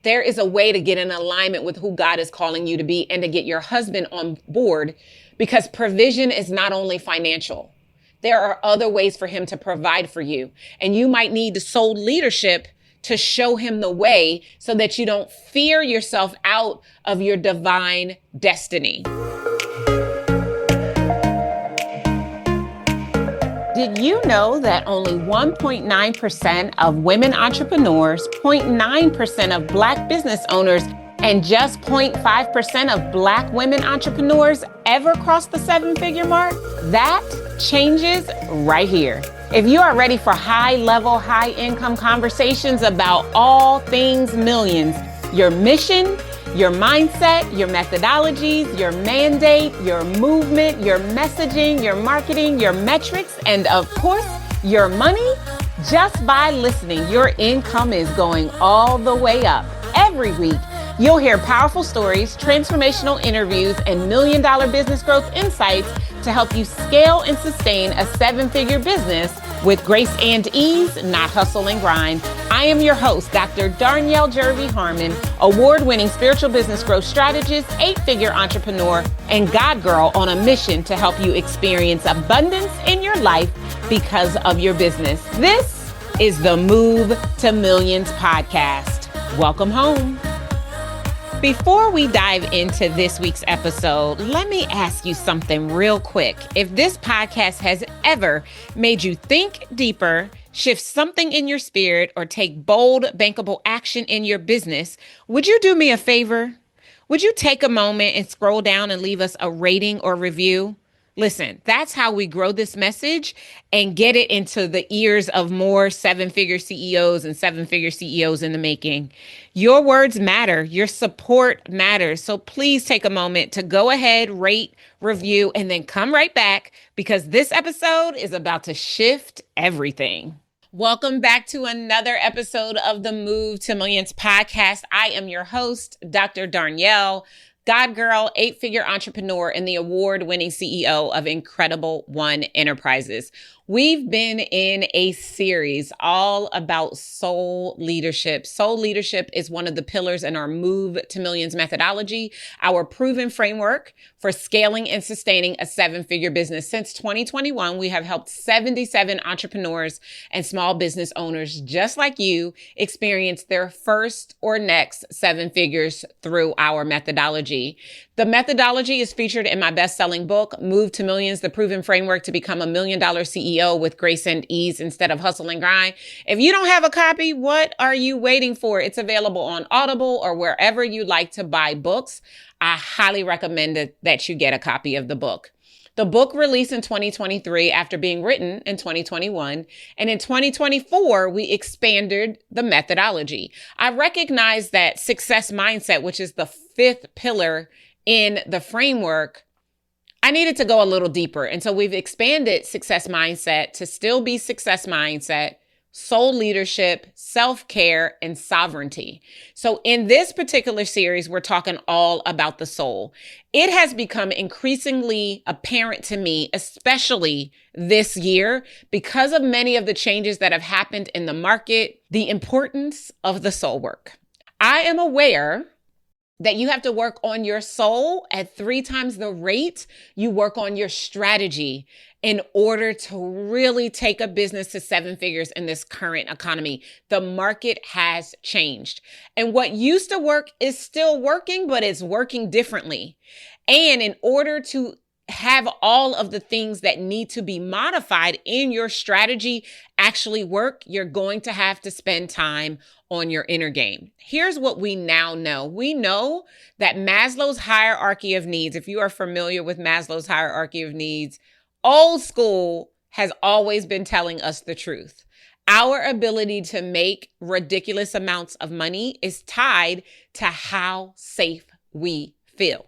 there is a way to get in alignment with who God is calling you to be and to get your husband on board, because provision is not only financial. There are other ways for him to provide for you. And you might need soul leadership to show him the way so that you don't fear yourself out of your divine destiny. Did you know that only 1.9% of women entrepreneurs, 0.9% of Black business owners, and just 0.5% of Black women entrepreneurs ever cross the seven-figure mark? That changes right here. If you are ready for high-level, high-income conversations about all things millions, your mission, your mindset, your methodologies, your mandate, your movement, your messaging, your marketing, your metrics, and of course, your money, just by listening, your income is going all the way up. Every week, you'll hear powerful stories, transformational interviews, and million-dollar business growth insights to help you scale and sustain a seven-figure business with grace and ease, not hustle and grind. I am your host, Dr. Darnyelle Jervey Harmon, award-winning spiritual business growth strategist, eight-figure entrepreneur, and God girl on a mission to help you experience abundance in your life because of your business. This is the Move to Millions podcast. Welcome home. Before we dive into this week's episode, let me ask you something real quick. If this podcast has ever made you think deeper, shift something in your spirit, or take bold, bankable action in your business, would you do me a favor? Would you take a moment and scroll down and leave us a rating or review? Listen, that's how we grow this message and get it into the ears of more seven-figure CEOs and seven-figure CEOs in the making. Your words matter. Your support matters. So please take a moment to go ahead, rate, review, and then come right back, because this episode is about to shift everything. Welcome back to another episode of the Move to Millions podcast. I am your host, Dr. Darnyelle, God girl, eight-figure entrepreneur, and the award-winning CEO of Incredible One Enterprises. We've been in a series all about soul leadership. Soul leadership is one of the pillars in our Move to Millions methodology, our proven framework for scaling and sustaining a seven-figure business. Since 2021, we have helped 77 entrepreneurs and small business owners just like you experience their first or next seven figures through our methodology. The methodology is featured in my best-selling book, Move to Millions, the proven framework to become $1 million CEO with grace and ease instead of hustle and grind. If you don't have a copy, what are you waiting for? It's available on Audible or wherever you like to buy books. I highly recommend that you get a copy of the book. The book released in 2023 after being written in 2021. And in 2024, we expanded the methodology. I recognize that success mindset, which is the fifth pillar in the framework, I needed to go a little deeper. And so we've expanded success mindset to still be success mindset, soul leadership, self-care, and sovereignty. So in this particular series, we're talking all about the soul. It has become increasingly apparent to me, especially this year, because of many of the changes that have happened in the market, the importance of the soul work. I am aware that you have to work on your soul at 3 times the rate you work on your strategy in order to really take a business to seven figures in this current economy. The market has changed. And what used to work is still working, but it's working differently. And in order to have all of the things that need to be modified in your strategy actually work, you're going to have to spend time on your inner game. Here's what we now know. We know that Maslow's hierarchy of needs, if you are familiar with Maslow's hierarchy of needs, old school has always been telling us the truth. Our ability to make ridiculous amounts of money is tied to how safe we feel.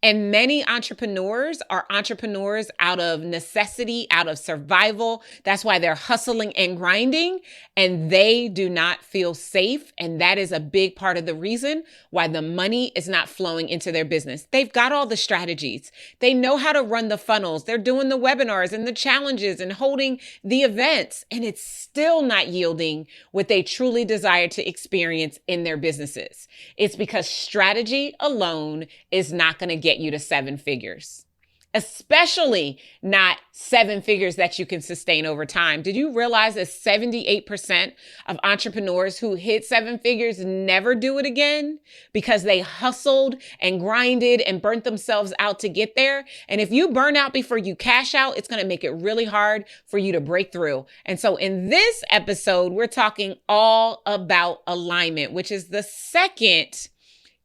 And many entrepreneurs are entrepreneurs out of necessity, out of survival. That's why they're hustling and grinding, and they do not feel safe. And that is a big part of the reason why the money is not flowing into their business. They've got all the strategies. They know how to run the funnels. They're doing the webinars and the challenges and holding the events, and it's still not yielding what they truly desire to experience in their businesses. It's because strategy alone is not going to get you to 7 figures, especially not 7 figures that you can sustain over time. Did you realize that 78% of entrepreneurs who hit 7 figures never do it again because they hustled and grinded and burnt themselves out to get there? And if you burn out before you cash out, it's going to make it really hard for you to break through. And so in this episode, we're talking all about alignment, which is the second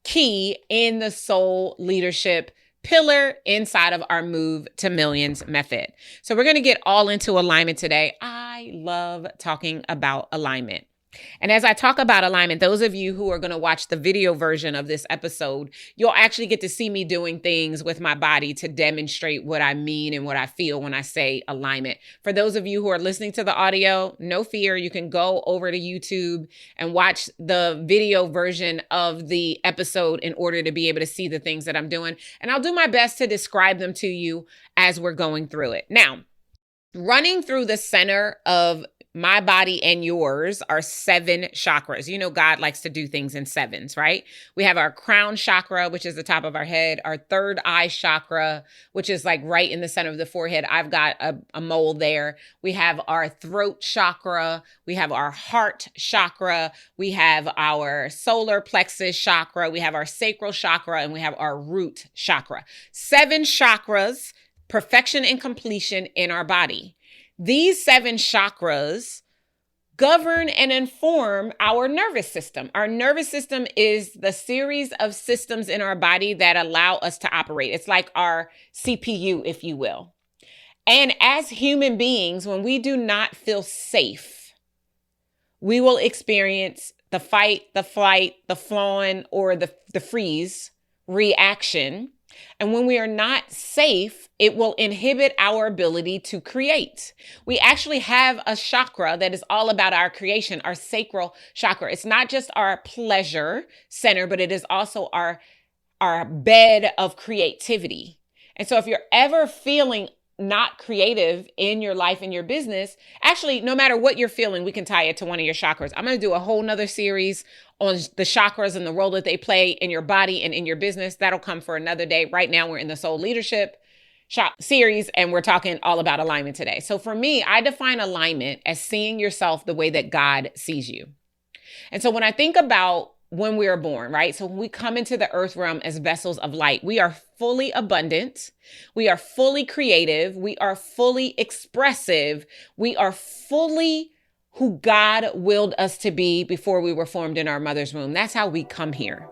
key in the soul leadership pillar inside of our Move to Millions method. So we're going to get all into alignment today. I love talking about alignment. And as I talk about alignment, those of you who are going to watch the video version of this episode, you'll actually get to see me doing things with my body to demonstrate what I mean and what I feel when I say alignment. For those of you who are listening to the audio, no fear, you can go over to YouTube and watch the video version of the episode in order to be able to see the things that I'm doing. And I'll do my best to describe them to you as we're going through it. Now, running through the center of my body and yours are 7 chakras. You know, God likes to do things in 7s, right? We have our crown chakra, which is the top of our head, our third eye chakra, which is like right in the center of the forehead. I've got a mole there. We have our throat chakra. We have our heart chakra. We have our solar plexus chakra. We have our sacral chakra, and we have our root chakra. 7 chakras, perfection and completion in our body. These 7 chakras govern and inform our nervous system. Our nervous system is the series of systems in our body that allow us to operate. It's like our CPU, if you will. And as human beings, when we do not feel safe, we will experience the fight, the flight, the fawn, or the freeze reaction. And when we are not safe, it will inhibit our ability to create. We actually have a chakra that is all about our creation, our sacral chakra. It's not just our pleasure center, but it is also our bed of creativity. And so if you're ever feeling not creative in your life, in your business, actually, no matter what you're feeling, we can tie it to one of your chakras. I'm going to do a whole nother series on the chakras and the role that they play in your body and in your business. That'll come for another day. Right now, we're in the soul leadership series, and we're talking all about alignment today. So for me, I define alignment as seeing yourself the way that God sees you. And so when I think about when we are born, right? So when we come into the earth realm as vessels of light, we are fully abundant. We are fully creative. We are fully expressive. We are fully who God willed us to be before we were formed in our mother's womb. That's how we come here.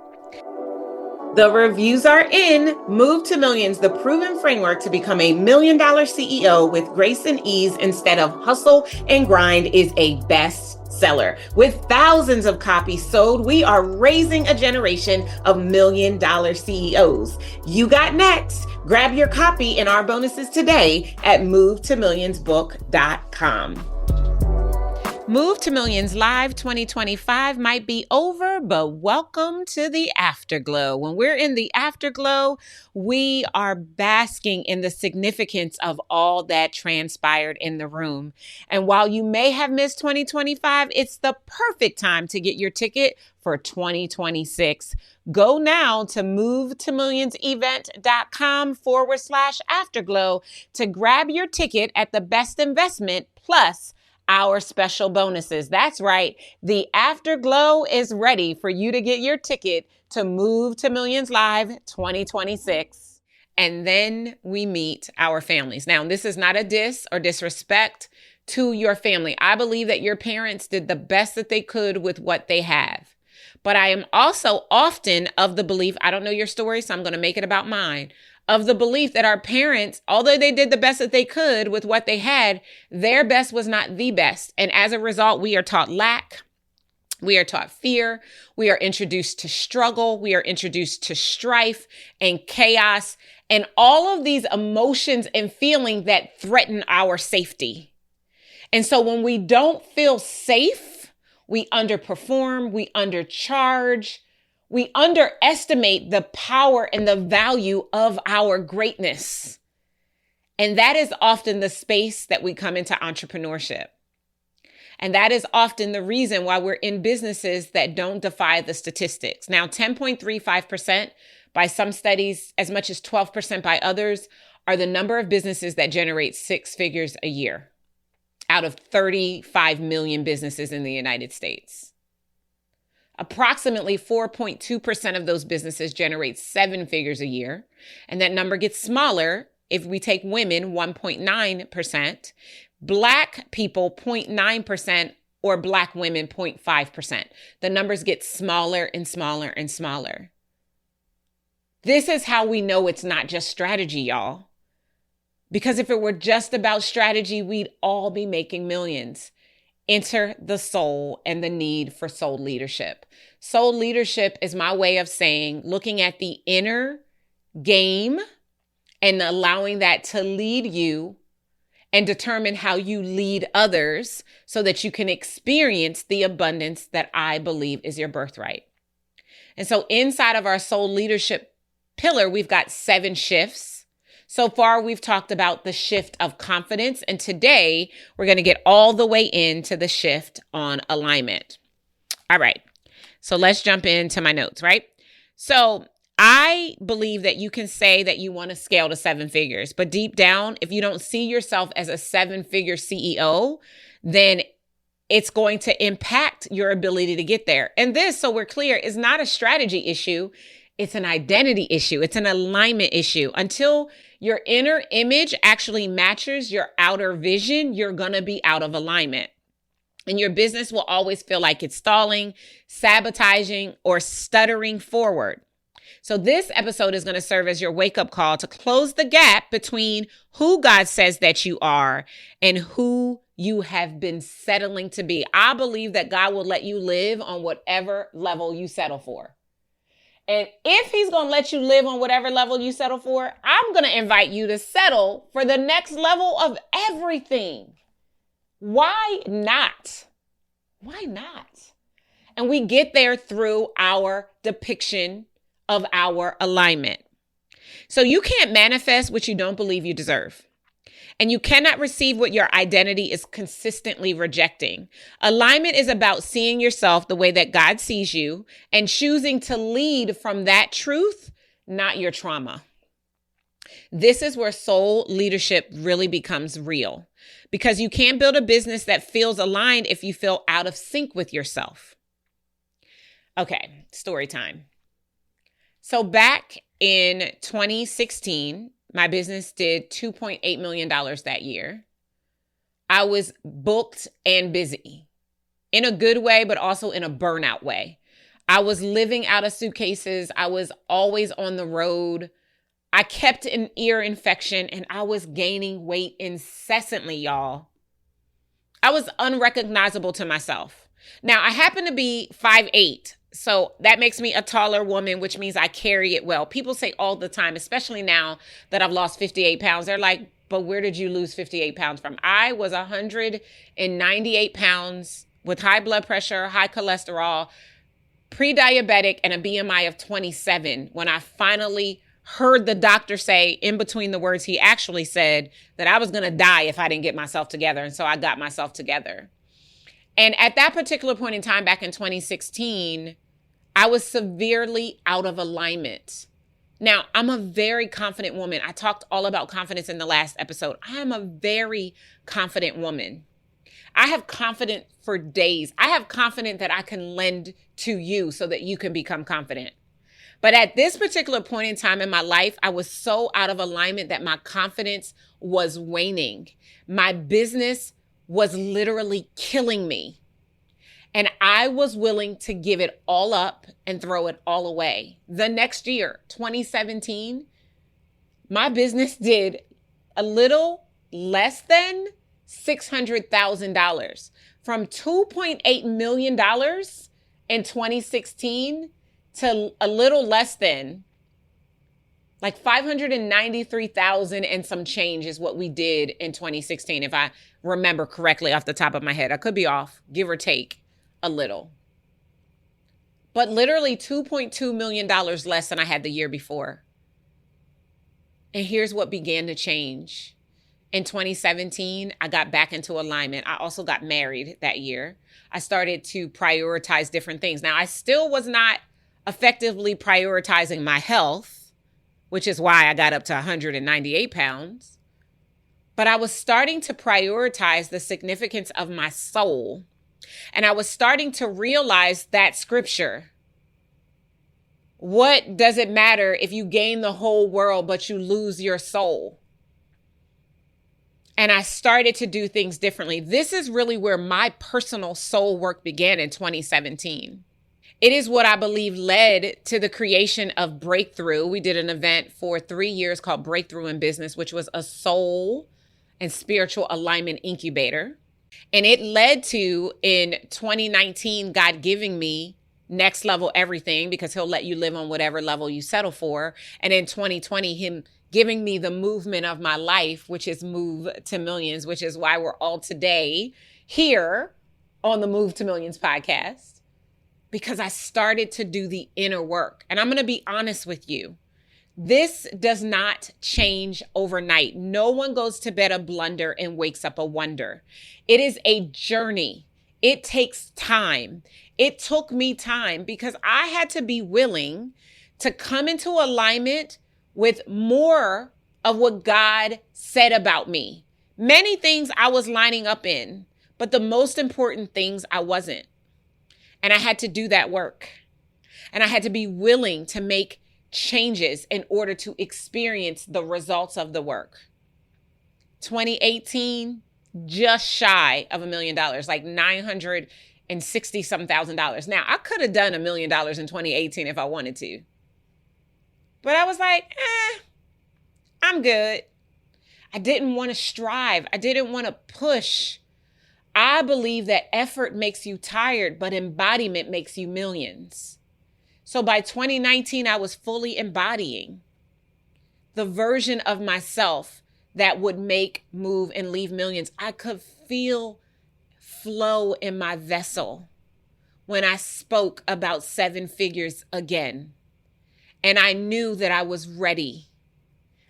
The reviews are in. Move to Millions, the proven framework to become a $1 million CEO with grace and ease instead of hustle and grind, is a bestseller. With thousands of copies sold, we are raising a generation of $1 million CEOs. You got next. Grab your copy and our bonuses today at movetomillionsbook.com. Move to Millions Live 2025 might be over, but welcome to the afterglow. When we're in the afterglow, we are basking in the significance of all that transpired in the room. And while you may have missed 2025, it's the perfect time to get your ticket for 2026. Go now to movetomillionsevent.com/afterglow to grab your ticket at the best investment plus our special bonuses. That's right. The afterglow is ready for you to get your ticket to Move to Millions Live 2026. And then we meet our families. Now, this is not a diss or disrespect to your family. I believe that your parents did the best that they could with what they have. But I am also often of the belief, I don't know your story, so I'm going to make it about mine, of the belief that our parents, although they did the best that they could with what they had, their best was not the best. And as a result, we are taught lack. We are taught fear. We are introduced to struggle. We are introduced to strife and chaos and all of these emotions and feelings that threaten our safety. And so when we don't feel safe, we underperform, we undercharge, we underestimate the power and the value of our greatness. And that is often the space that we come into entrepreneurship. And that is often the reason why we're in businesses that don't defy the statistics. Now, 10.35% by some studies, as much as 12% by others, are the number of businesses that generate six figures a year out of 35 million businesses in the United States. Approximately 4.2% of those businesses generate seven figures a year. And that number gets smaller if we take women, 1.9%. Black people, 0.9%, or Black women, 0.5%. The numbers get smaller and smaller and smaller. This is how we know it's not just strategy, y'all. Because if it were just about strategy, we'd all be making millions. Enter the soul and the need for soul leadership. Soul leadership is my way of saying, looking at the inner game and allowing that to lead you and determine how you lead others so that you can experience the abundance that I believe is your birthright. And so inside of our soul leadership pillar, we've got 7 shifts. So far, we've talked about the shift of confidence. And today, we're going to get all the way into the shift on alignment. All right. So let's jump into my notes, right? So I believe that you can say that you want to scale to 7 figures, but deep down, if you don't see yourself as a 7-figure CEO, then it's going to impact your ability to get there. And this, so we're clear, is not a strategy issue. It's an identity issue. It's an alignment issue. Until your inner image actually matches your outer vision, you're going to be out of alignment. And your business will always feel like it's stalling, sabotaging, or stuttering forward. So this episode is going to serve as your wake-up call to close the gap between who God says that you are and who you have been settling to be. I believe that God will let you live on whatever level you settle for. And if he's going to let you live on whatever level you settle for, I'm going to invite you to settle for the next level of everything. Why not? Why not? And we get there through our depiction of our alignment. So you can't manifest what you don't believe you deserve. And you cannot receive what your identity is consistently rejecting. Alignment is about seeing yourself the way that God sees you and choosing to lead from that truth, not your trauma. This is where soul leadership really becomes real, because you can't build a business that feels aligned if you feel out of sync with yourself. Okay, story time. So back in 2016, my business did $2.8 million that year. I was booked and busy in a good way, but also in a burnout way. I was living out of suitcases. I was always on the road. I kept an ear infection and I was gaining weight incessantly, y'all. I was unrecognizable to myself. Now, I happen to be 5'8". So that makes me a taller woman, which means I carry it well. People say all the time, especially now that I've lost 58 pounds, they're like, but where did you lose 58 pounds from? I was 198 pounds with high blood pressure, high cholesterol, pre-diabetic, and a BMI of 27 when I finally heard the doctor say, in between the words he actually said, that I was going to die if I didn't get myself together. And so I got myself together. And at that particular point in time, back in 2016, I was severely out of alignment. Now, I'm a very confident woman. I talked all about confidence in the last episode. I am a very confident woman. I have confidence for days. I have confidence that I can lend to you so that you can become confident. But at this particular point in time in my life, I was so out of alignment that my confidence was waning. My business was literally killing me. And I was willing to give it all up and throw it all away. The next year, 2017, my business did a little less than $600,000. From $2.8 million in 2016 to a little less than like 593,000 and some change is what we did in 2016, if I remember correctly off the top of my head. I could be off, give or take a little. But literally $2.2 million less than I had the year before. And here's what began to change. In 2017, I got back into alignment. I also got married that year. I started to prioritize different things. Now, I still was not effectively prioritizing my health, which is why I got up to 198 pounds. But I was starting to prioritize the significance of my soul. And I was starting to realize that scripture. What does it matter if you gain the whole world, but you lose your soul? And I started to do things differently. This is really where my personal soul work began in 2017. It is what I believe led to the creation of Breakthrough. We did an event for 3 years called Breakthrough in Business, which was a soul and spiritual alignment incubator. And it led to, in 2019, God giving me next level everything, because he'll let you live on whatever level you settle for. And in 2020, him giving me the movement of my life, which is Move to Millions, which is why we're all today here on the Move to Millions podcast, because I started to do the inner work. And I'm going to be honest with you. This does not change overnight. No one goes to bed a blunder and wakes up a wonder. It is a journey. It takes time. It took me time because I had to be willing to come into alignment with more of what God said about me. Many things I was lining up in, but the most important things I wasn't. And I had to do that work. And I had to be willing to make changes in order to experience the results of the work. 2018, just shy of $1 million, like $960,000. Now, I could have done $1 million in 2018 if I wanted to. But I was like, I'm good. I didn't want to strive. I didn't want to push. I believe that effort makes you tired, but embodiment makes you millions. So by 2019, I was fully embodying the version of myself that would make, move, and leave millions. I could feel flow in my vessel when I spoke about 7 figures again. And I knew that I was ready.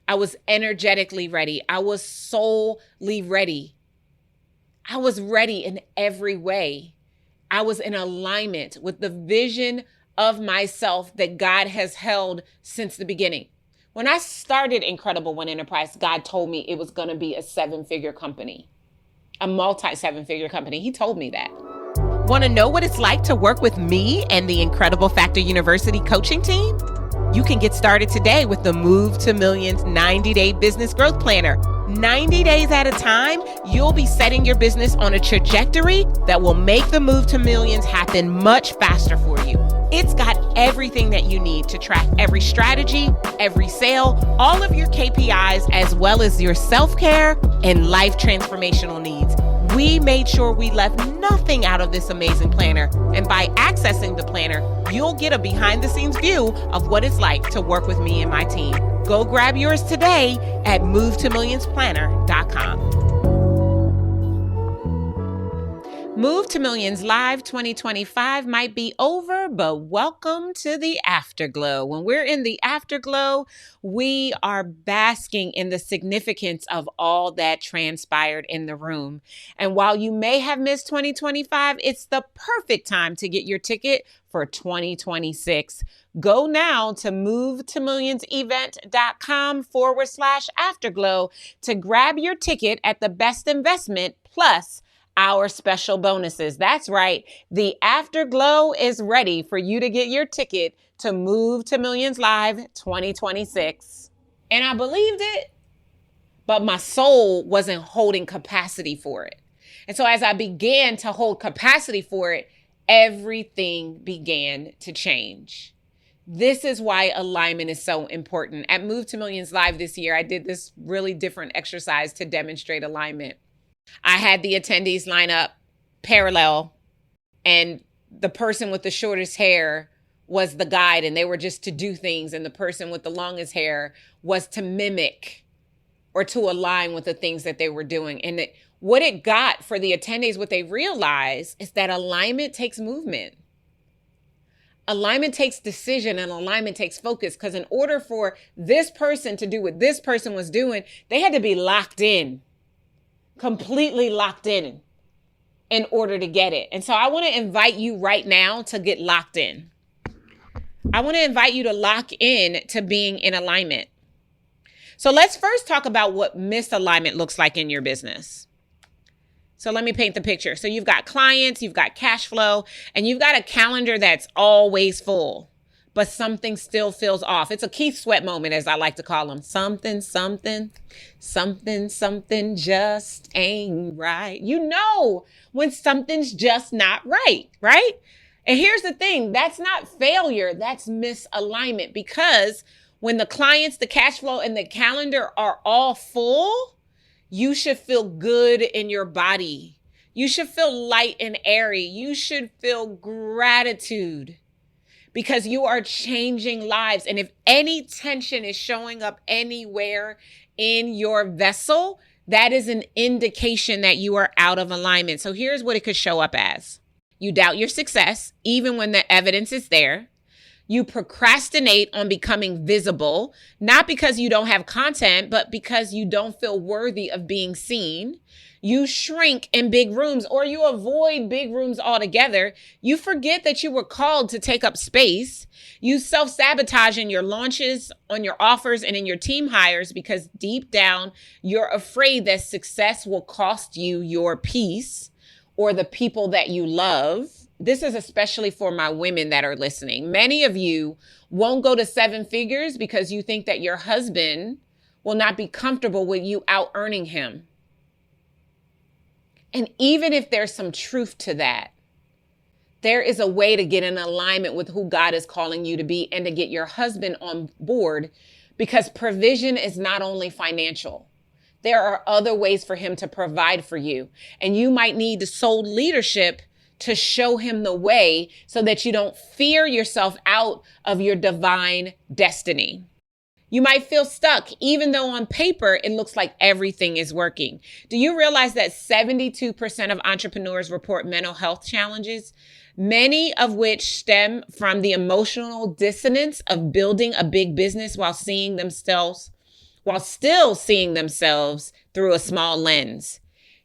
I was energetically ready. I was soully ready. I was ready in every way. I was in alignment with the vision of myself that God has held since the beginning. When I started Incredible One Enterprise, God told me it was going to be a 7-figure company, a multi-7-figure company. He told me that. Want to know what it's like to work with me and the Incredible Factor University coaching team? You can get started today with the Move to Millions 90-day business growth planner. 90 days at a time, you'll be setting your business on a trajectory that will make the move to millions happen much faster for you. It's got everything that you need to track every strategy, every sale, all of your KPIs, as well as your self-care and life transformational needs. We made sure we left nothing out of this amazing planner. And by accessing the planner, you'll get a behind-the-scenes view of what it's like to work with me and my team. Go grab yours today at movetomillionsplanner.com. Move to Millions Live 2025 might be over, but welcome to the afterglow. When we're in the afterglow, we are basking in the significance of all that transpired in the room. And while you may have missed 2025, it's the perfect time to get your ticket for 2026. Go now to movetomillionsevent.com/afterglow to grab your ticket at the best investment plus our special bonuses. That's right. The Afterglow is ready for you to get your ticket to Move to Millions Live 2026. And I believed it, but my soul wasn't holding capacity for it. And so as I began to hold capacity for it, everything began to change. This is why alignment is so important. At Move to Millions Live this year, I did this really different exercise to demonstrate alignment. I had the attendees line up parallel, and the person with the shortest hair was the guide and they were just to do things, and the person with the longest hair was to mimic or to align with the things that they were doing. And what it got for the attendees, what they realized is that alignment takes movement. Alignment takes decision, and alignment takes focus, because in order for this person to do what this person was doing, they had to be locked in, completely locked in order to get it. And so I want to invite you right now to get locked in. I want to invite you to lock in to being in alignment. So let's first talk about what misalignment looks like in your business. So let me paint the picture. So you've got clients, you've got cash flow, and you've got a calendar that's always full, but something still feels off. It's a Keith Sweat moment, as I like to call them. Something just ain't right. You know when something's just not right, right? And here's the thing, that's not failure, that's misalignment, because when the clients, the cash flow, and the calendar are all full, you should feel good in your body. You should feel light and airy. You should feel gratitude because you are changing lives. And if any tension is showing up anywhere in your vessel, that is an indication that you are out of alignment. So here's what it could show up as. You doubt your success, even when the evidence is there. You procrastinate on becoming visible, not because you don't have content, but because you don't feel worthy of being seen. You shrink in big rooms, or you avoid big rooms altogether. You forget that you were called to take up space. You self-sabotage in your launches, on your offers, and in your team hires because deep down, you're afraid that success will cost you your peace or the people that you love. This is especially for my women that are listening. Many of you won't go to 7 figures because you think that your husband will not be comfortable with you out earning him. And even if there's some truth to that, there is a way to get in alignment with who God is calling you to be and to get your husband on board, because provision is not only financial. There are other ways for him to provide for you. And you might need soul leadership to show him the way so that you don't fear yourself out of your divine destiny. You might feel stuck, even though on paper it looks like everything is working. Do you realize that 72% of entrepreneurs report mental health challenges, many of which stem from the emotional dissonance of building a big business while still seeing themselves through a small lens?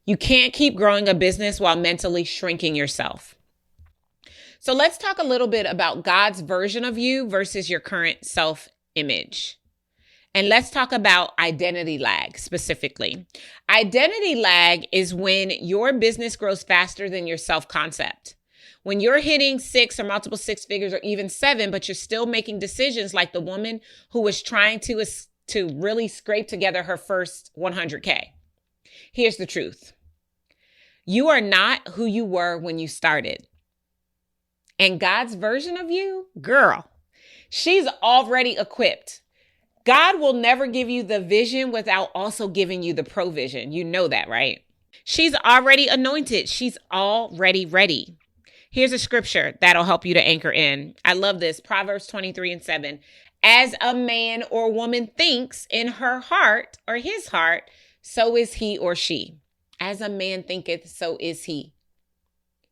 You can't keep growing a business while mentally shrinking yourself. So let's talk a little bit about God's version of you versus your current self-image. And let's talk about identity lag specifically. Identity lag is when your business grows faster than your self-concept. When you're hitting 6 or multiple 6 figures or even 7, but you're still making decisions like the woman who was trying to really scrape together her first 100K. Here's the truth. You are not who you were when you started. And God's version of you, girl, she's already equipped. God will never give you the vision without also giving you the provision. You know that, right? She's already anointed. She's already ready. Here's a scripture that'll help you to anchor in. I love this. Proverbs 23:7. As a man or woman thinks in her heart or his heart, so is he or she. As a man thinketh, so is he.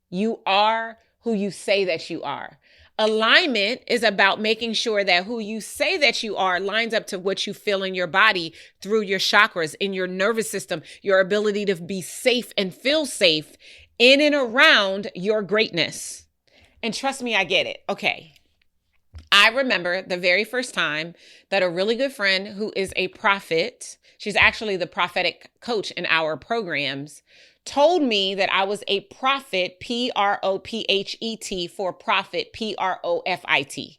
You are who you say that you are. Alignment is about making sure that who you say that you are lines up to what you feel in your body through your chakras, in your nervous system, your ability to be safe and feel safe in and around your greatness. And trust me, I get it. Okay. I remember the very first time that a really good friend who is a prophet, she's actually the prophetic coach in our programs, told me that I was a prophet, Prophet, for profit, Profit.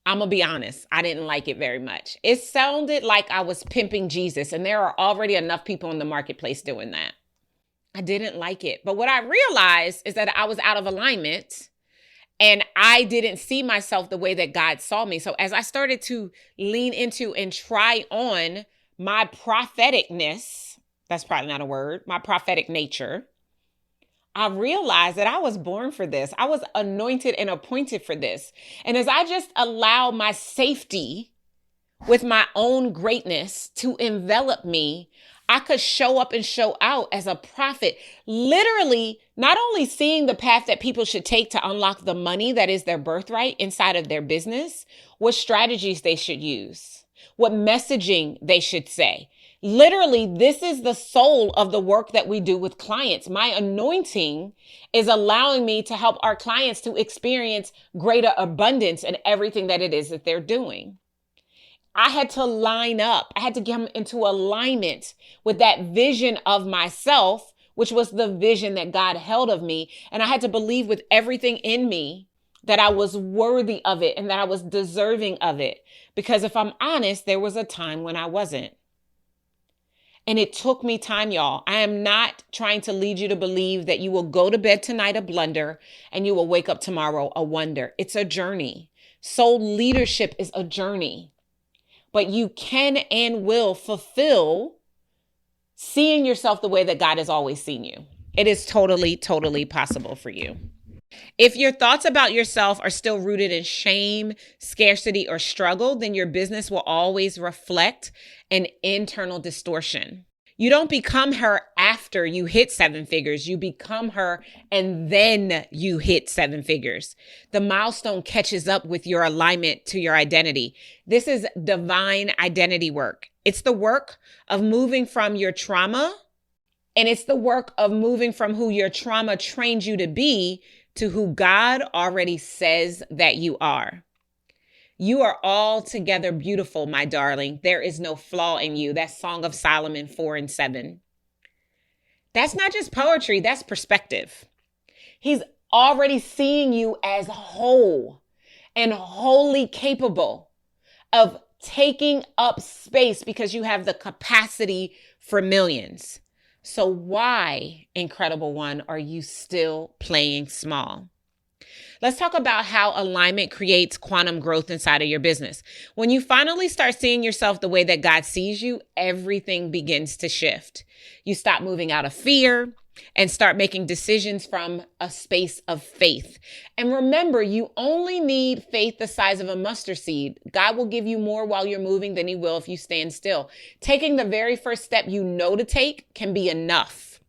I'm going to be honest, I didn't like it very much. It sounded like I was pimping Jesus, and there are already enough people in the marketplace doing that. I didn't like it. But what I realized is that I was out of alignment. And I didn't see myself the way that God saw me. So as I started to lean into and try on my propheticness, that's probably not a word, my prophetic nature, I realized that I was born for this. I was anointed and appointed for this. And as I just allow my safety with my own greatness to envelop me, I could show up and show out as a prophet, literally not only seeing the path that people should take to unlock the money that is their birthright inside of their business, what strategies they should use, what messaging they should say. Literally, this is the soul of the work that we do with clients. My anointing is allowing me to help our clients to experience greater abundance in everything that it is that they're doing. I had to line up. I had to get into alignment with that vision of myself, which was the vision that God held of me. And I had to believe with everything in me that I was worthy of it and that I was deserving of it. Because if I'm honest, there was a time when I wasn't. And it took me time, y'all. I am not trying to lead you to believe that you will go to bed tonight a blunder and you will wake up tomorrow a wonder. It's a journey. Soul leadership is a journey. But you can and will fulfill seeing yourself the way that God has always seen you. It is totally, totally possible for you. If your thoughts about yourself are still rooted in shame, scarcity, or struggle, then your business will always reflect an internal distortion. You don't become her after you hit 7 figures. You become her and then you hit 7 figures. The milestone catches up with your alignment to your identity. This is divine identity work. It's the work of moving from your trauma, and it's the work of moving from who your trauma trained you to be to who God already says that you are. You are altogether beautiful, my darling. There is no flaw in you. That's Song of Solomon 4:7. That's not just poetry, that's perspective. He's already seeing you as whole and wholly capable of taking up space because you have the capacity for millions. So why, incredible one, are you still playing small? Let's talk about how alignment creates quantum growth inside of your business. When you finally start seeing yourself the way that God sees you, everything begins to shift. You stop moving out of fear and start making decisions from a space of faith. And remember, you only need faith the size of a mustard seed. God will give you more while you're moving than he will if you stand still. Taking the very first step you know to take can be enough.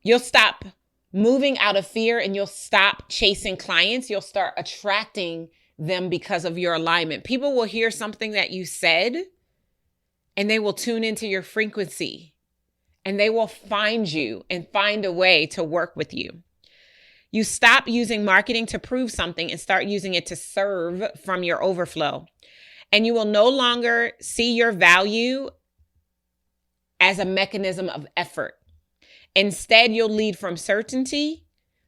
You'll stop moving out of fear and you'll stop chasing clients. You'll start attracting them because of your alignment. People will hear something that you said and they will tune into your frequency. And they will find you and find a way to work with you. You stop using marketing to prove something and start using it to serve from your overflow. And you will no longer see your value as a mechanism of effort. Instead, you'll lead from certainty,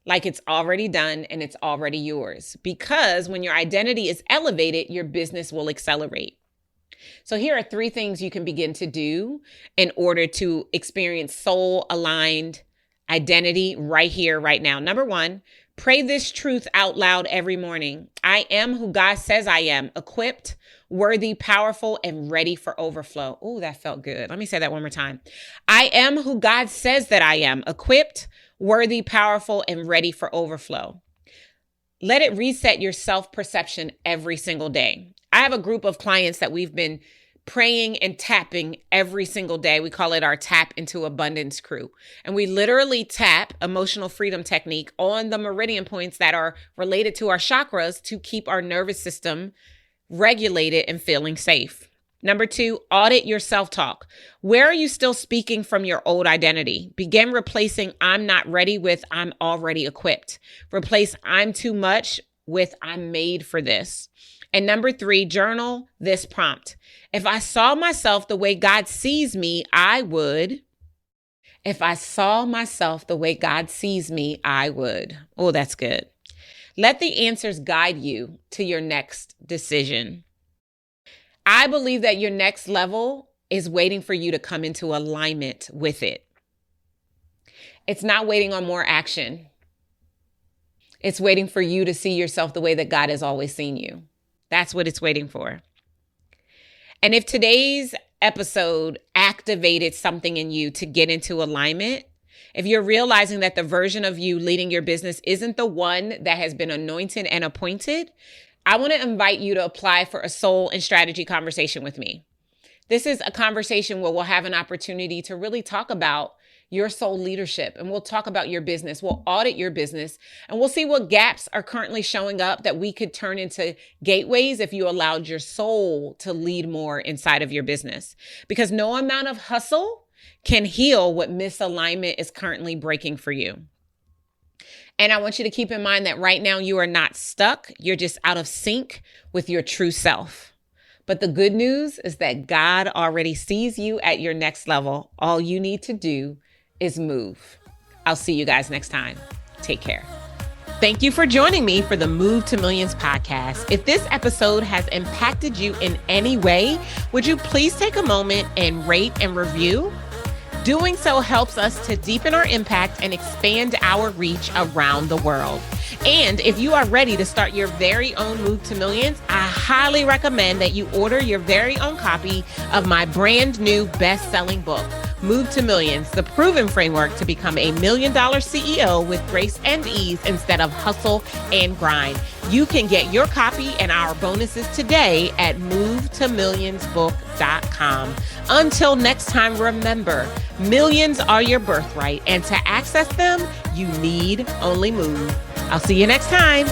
like it's already done and it's already yours. Because when your identity is elevated, your business will accelerate. So here are 3 things you can begin to do in order to experience soul-aligned identity right here, right now. Number 1, pray this truth out loud every morning. I am who God says I am, equipped, worthy, powerful, and ready for overflow. Oh, that felt good. Let me say that one more time. I am who God says that I am, equipped, worthy, powerful, and ready for overflow. Let it reset your self-perception every single day. I have a group of clients that we've been praying and tapping every single day. We call it our Tap into Abundance crew. And we literally tap emotional freedom technique on the meridian points that are related to our chakras to keep our nervous system regulated and feeling safe. Number 2, audit your self-talk. Where are you still speaking from your old identity? Begin replacing I'm not ready with I'm already equipped. Replace I'm too much with I'm made for this. And number 3, journal this prompt. If I saw myself the way God sees me, I would. If I saw myself the way God sees me, I would. Oh, that's good. Let the answers guide you to your next decision. I believe that your next level is waiting for you to come into alignment with it. It's not waiting on more action. It's waiting for you to see yourself the way that God has always seen you. That's what it's waiting for. And if today's episode activated something in you to get into alignment, If you're realizing that the version of you leading your business isn't the one that has been anointed and appointed, I want to invite you to apply for a soul and strategy conversation with me. This is a conversation where we'll have an opportunity to really talk about your soul leadership, and we'll talk about your business. We'll audit your business, and we'll see what gaps are currently showing up that we could turn into gateways if you allowed your soul to lead more inside of your business. Because no amount of hustle can heal what misalignment is currently breaking for you. And I want you to keep in mind that right now you are not stuck. You're just out of sync with your true self. But the good news is that God already sees you at your next level. All you need to do is move. I'll see you guys next time. Take care. Thank you for joining me for the Move to Millions podcast. If this episode has impacted you in any way, would you please take a moment and rate and review? Doing so helps us to deepen our impact and expand our reach around the world. And if you are ready to start your very own Move to Millions, I highly recommend that you order your very own copy of my brand new best-selling book, Move to Millions, the proven framework to become a $1 million CEO with grace and ease instead of hustle and grind. You can get your copy and our bonuses today at movetomillionsbook.com. Until next time, remember, millions are your birthright, and to access them, you need only move. I'll see you next time.